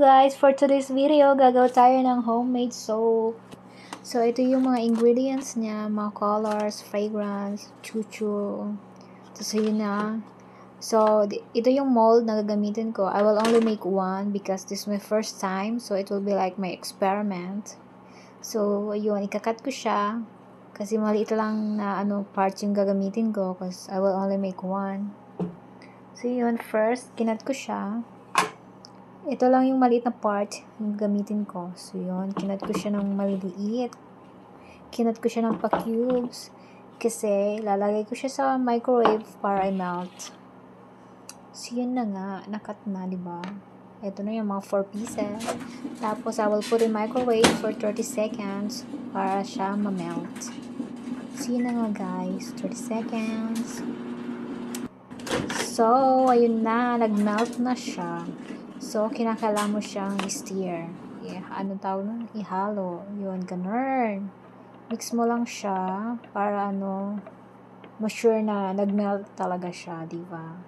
guys, for today's video, gagawa tayo ng homemade soap. So, ito yung mga ingredients niya, mga colors, fragrance, chuchu. Tapos yun na. So, ito yung mold na gagamitin ko. I will only make one because this is my first time. So, it will be like my experiment. So, yun, ikakat ko siya. Kasi maliit lang na part yung gagamitin ko because I will only make one. So, yun, first, kinat ko siya. Ito lang yung maliit na part yung gamitin ko. So, yun. Kinat ko siya ng maliliit. Kinat ko siya ng pa-cubes. Kasi, lalagay ko siya sa microwave para i-melt. So, yun na nga. Nakat na, diba? Ito na yung mga 4 pieces. Tapos, I will put in microwave for 30 seconds para siya ma-melt. So, yun na nga, guys. 30 seconds. So, ayun na. Nag-melt na siya. So, kinakailangan mo siyang i-stir. Ano tawag nun? Ihalo. Yun, ganun. Mix mo lang siya para ma-sure na nag-melt talaga siya, diba?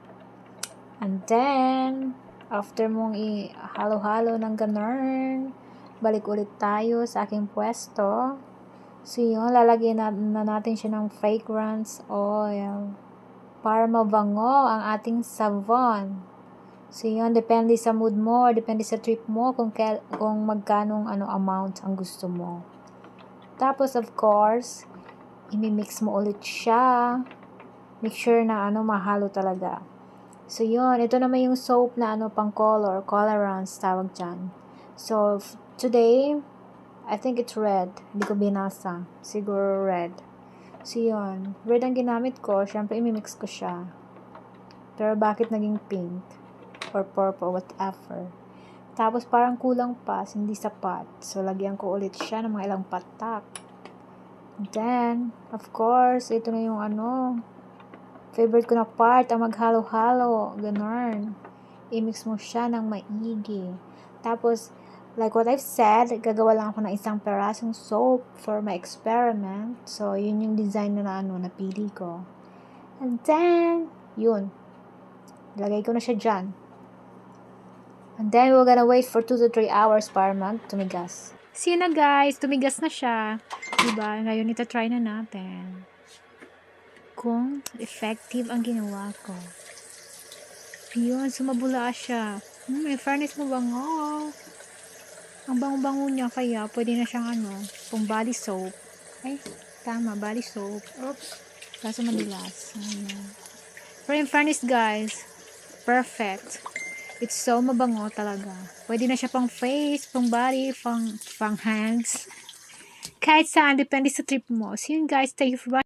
And then, after mong i-halo-halo ng ganun, balik ulit tayo sa aking pwesto. So, yun, lalagyan na natin siya ng fragrance oil para mabango ang ating savon. So, yun, depende sa mood mo, depende sa trip mo, kung magkanong amount ang gusto mo. Tapos, of course, imimix mo ulit siya. Make sure na mahalo talaga. So, yun, ito naman yung soap na pang colorants tawag dyan. So, today, I think it's red. Hindi ko binasa. Siguro red. So, yun, red ang ginamit ko. Siyempre, imimix ko siya. Pero, bakit naging pink? Or purple, whatever. Tapos parang kulang pa, hindi sapat. So, lagyan ko ulit siya ng mga ilang patak. Then, of course, ito na yung favorite ko na part, ang maghalo-halo. Ganun. I-mix mo siya ng maigi. Tapos, like what I've said, gagawa lang ako ng isang perasong soap for my experiment. So, yun yung design na napili ko. And then, yun. Lagay ko na siya dyan. And then, we're gonna wait for 2 to 3 hours para tumigas. See na guys, tumigas na siya. Diba? Ngayon, ita-try na natin. Kung effective ang ginawa ko. Yun, sumabula siya. In fairness mo bango. Ang bango-bango niya kaya, pwede na siyang pang body soap. Ay, tama, body soap. Oops. Kaso madulas. Pero in fairness guys, perfect. It's so mabango talaga. Pwede na siya pang face, pang body, pang hands. Kahit saan, depende sa trip mo. So yun guys, thank you for watching.